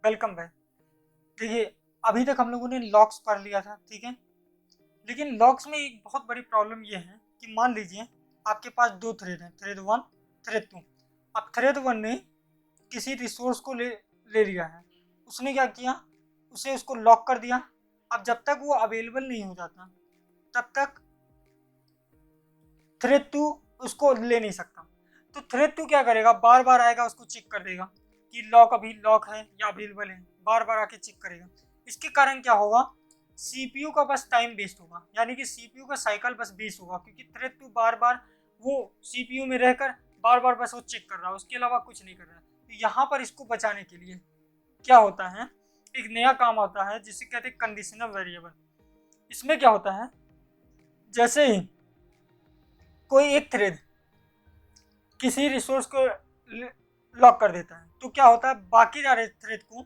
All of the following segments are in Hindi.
Welcome back. देखिए, अभी तक हम लोगों ने लॉक्स पढ़ लिया था, ठीक है। लेकिन लॉक्स में एक बहुत बड़ी प्रॉब्लम ये है कि मान लीजिए आपके पास दो थ्रेड हैं, थ्रेड वन, थ्रेड टू। अब थ्रेड वन ने किसी रिसोर्स को ले ले लिया है। उसने क्या किया, उसे उसको लॉक कर दिया। अब जब तक वो अवेलेबल नहीं हो जाता तब तक थ्रेड टू उसको ले नहीं सकता। तो थ्रेड टू क्या करेगा, बार बार आएगा, उसको चेक कर देगा कि लॉक अभी लॉक है या अवेलेबल है, बार बार आके चेक करेगा। इसके कारण क्या होगा, सीपीयू का बस टाइम वेस्ट होगा, यानी कि सीपीयू का साइकिल बस वेस्ट होगा, क्योंकि थ्रेड टू बार बार वो सीपीयू में रहकर बार बार बस वो चेक कर रहा है, उसके अलावा कुछ नहीं कर रहा है। तो यहाँ पर इसको बचाने के लिए क्या होता है, एक नया काम आता है जिसे कहते हैं कंडीशनल वेरिएबल। इसमें क्या होता है, जैसे ही कोई एक थ्रेड किसी रिसोर्स को लॉक कर देता है तो क्या होता है, बाकी सारे थ्रेड को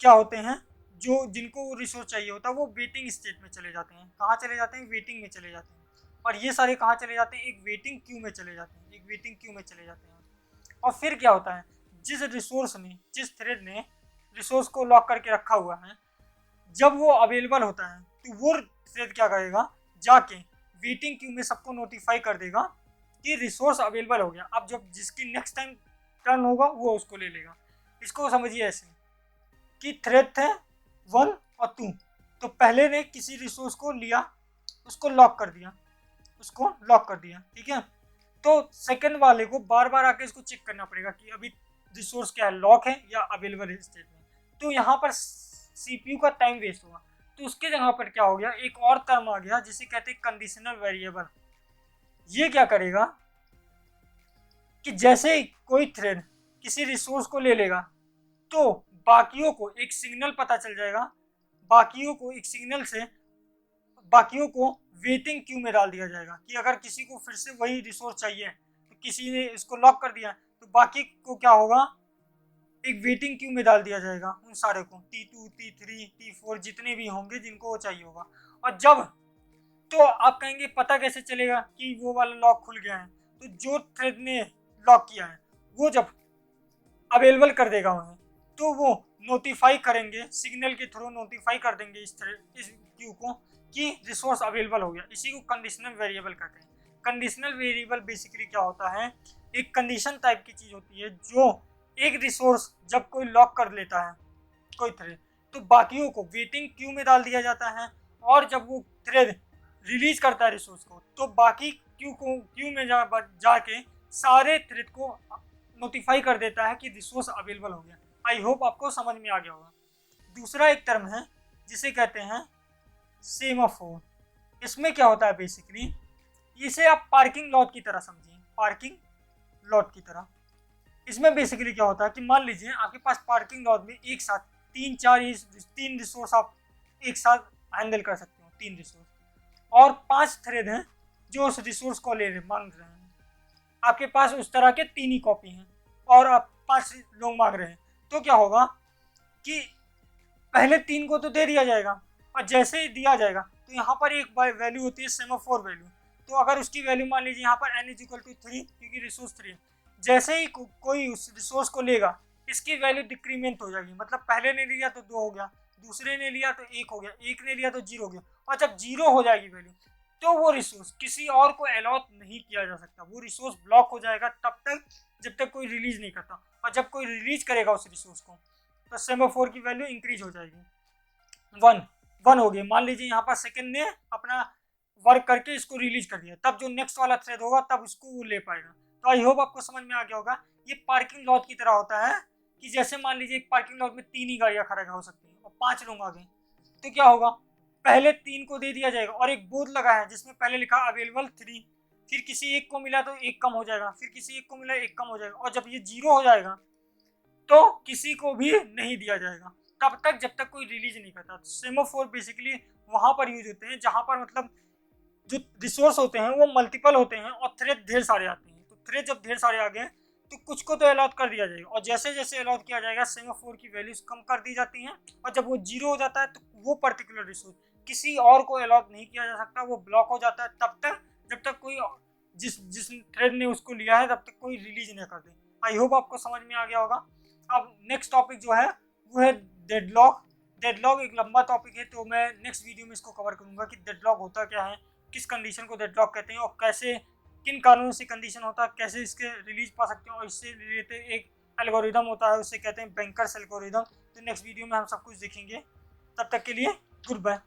क्या होते हैं, जो जिनको वो रिसोर्स चाहिए होता है वो वेटिंग स्टेट में चले जाते हैं। कहाँ चले जाते हैं, वेटिंग में चले जाते हैं। और ये सारे कहाँ चले जाते हैं, एक वेटिंग क्यू में चले जाते हैं, एक वेटिंग क्यू में चले जाते हैं। और फिर क्या होता है, जिस थ्रेड ने रिसोर्स को लॉक करके रखा हुआ है, जब वो अवेलेबल होता है तो वो थ्रेड क्या करेगा, जाके वेटिंग क्यू में सबको नोटिफाई कर देगा कि रिसोर्स अवेलेबल हो गया। अब जब जिसकी नेक्स्ट टाइम टर्न होगा वो उसको ले लेगा। इसको समझिए ऐसे कि थ्रेड थे वन और टू, तो पहले ने किसी रिसोर्स को लिया, उसको लॉक कर दिया, उसको लॉक कर दिया, ठीक है। तो सेकंड वाले को बार बार आके इसको चेक करना पड़ेगा कि अभी रिसोर्स क्या है, लॉक है या अवेलेबल स्टेट में। तो यहाँ पर सीपीयू का टाइम वेस्ट हुआ। तो उसके जगह पर क्या हो गया, एक और टर्म आ गया जिसे कहते हैं कंडीशनल वेरिएबल। ये क्या करेगा कि जैसे ही कोई थ्रेड किसी रिसोर्स को ले लेगा तो बाकियों को एक सिग्नल पता चल जाएगा, बाकियों को एक सिग्नल से बाकियों को वेटिंग क्यू में डाल दिया जाएगा कि अगर किसी को फिर से वही रिसोर्स चाहिए तो किसी ने इसको लॉक कर दिया तो बाकी को क्या होगा, एक वेटिंग क्यू में डाल दिया जाएगा उन सारे को, T2 T3 T4 जितने भी होंगे जिनको वो चाहिए होगा। और जब, तो आप कहेंगे पता कैसे चलेगा कि वो वाला लॉक खुल गया है, तो जो थ्रेड ने लॉक किया है वो जब अवेलेबल कर देगा उन्हें, तो वो नोटिफाई करेंगे, सिग्नल के थ्रू नोटिफाई कर देंगे इस क्यू को कि रिसोर्स अवेलेबल हो गया। इसी को कंडीशनल वेरिएबल कहते हैं। कंडीशनल वेरिएबल बेसिकली क्या होता है, एक कंडीशन टाइप की चीज होती है जो एक रिसोर्स जब कोई लॉक कर लेता है कोई थ्रेड, तो बाकियों को वेटिंग क्यू में डाल दिया जाता है। और जब वो थ्रेड रिलीज करता है रिसोर्स को तो बाकी क्यू में जाके सारे थ्रेड को नोटिफाई कर देता है कि रिसोर्स अवेलेबल हो गया। आई होप आपको समझ में आ गया होगा। दूसरा एक टर्म है जिसे कहते हैं सेमाफोर। इसमें क्या होता है, बेसिकली इसे आप पार्किंग लॉट की तरह समझिए, पार्किंग लॉट की तरह। इसमें बेसिकली क्या होता है कि मान लीजिए आपके पास पार्किंग लॉट में एक साथ तीन रिसोर्स आप एक साथ हैंडल कर सकते हो, तीन रिसोर्स, और 5 थ्रेड हैं जो उस रिसोर्स को ले मांग रहे हैं। आपके पास उस तरह के 3 ही कॉपी हैं और आप 5 लोग मांग रहे हैं। तो क्या होगा कि पहले 3 को तो दे दिया जाएगा, और जैसे ही दिया जाएगा तो यहाँ पर एक वैल्यू होती है सेमाफोर वैल्यू। तो अगर उसकी वैल्यू मान लीजिए यहाँ पर n इज इक्वल टू 3, क्योंकि रिसोर्स 3 है, जैसे ही कोई उस रिसोर्स को लेगा इसकी वैल्यू डिक्रीमेंट हो जाएगी। मतलब पहले ने लिया तो 2 हो गया, दूसरे ने लिया तो 1 हो गया, एक ने लिया तो 0 हो गया। और जब 0 हो जाएगी वैल्यू तो वो रिसोर्स किसी और को अलॉट नहीं किया जा सकता, वो रिसोर्स ब्लॉक हो जाएगा तब तक जब तक कोई रिलीज नहीं करता। और जब कोई रिलीज करेगा उस रिसोर्स को तो सेमाफोर की वैल्यू इंक्रीज हो जाएगी। 1 हो गई, मान लीजिए यहाँ पर सेकंड ने अपना वर्क करके इसको रिलीज कर दिया, तब जो नेक्स्ट वाला थ्रेड होगा तब उसको वो ले पाएगा। तो आई होप आपको समझ में आ गया होगा। ये पार्किंग लॉट की तरह होता है कि जैसे मान लीजिए एक पार्किंग लॉट में 3 ही गाड़ियां खड़ा हो सकती हैं और 5 लोग आ गए, तो क्या होगा, पहले 3 को दे दिया जाएगा और एक बोर्ड लगा है जिसमें पहले लिखा अवेलेबल 3, फिर किसी एक को मिला तो एक कम हो जाएगा, फिर किसी एक को मिला एक कम हो जाएगा, और जब ये 0 हो जाएगा तो किसी को भी नहीं दिया जाएगा तब तक जब तक कोई रिलीज नहीं करता। तो सेमाफोर बेसिकली वहां पर यूज होते हैं जहां पर मतलब जो रिसोर्स होते हैं वो मल्टीपल होते हैं और थ्रेड ढेर सारे आते हैं। तो थ्रेड जब ढेर सारे आ गए तो कुछ को तो अलॉट कर दिया जाएगा, और जैसे जैसे अलॉट किया जाएगा सेमाफोर की वैल्यूज कम कर दी जाती हैं। और जब वो 0 हो जाता है तो वो पर्टिकुलर रिसोर्स किसी और को अलॉट नहीं किया जा सकता, वो ब्लॉक हो जाता है तब तक जब तक कोई जिस जिस थ्रेड ने उसको लिया है तब तक कोई रिलीज नहीं कर दे। आई होप आपको समझ में आ गया होगा। अब नेक्स्ट टॉपिक जो है वो है डेडलॉक। डेडलॉक एक लंबा टॉपिक है, तो मैं नेक्स्ट वीडियो में इसको कवर करूंगा कि डेडलॉक होता क्या है, किस कंडीशन को डेडलॉक कहते हैं और कैसे, किन कारणों से कंडीशन होता है, कैसे इसके रिलीज पा सकते हैं। और इससे रिलेटेड एक एल्गोरिदम होता है, उसे कहते हैं बैंकर्स एल्गोरिदम। तो नेक्स्ट वीडियो में हम सब कुछ देखेंगे। तब तक के लिए गुड बाय।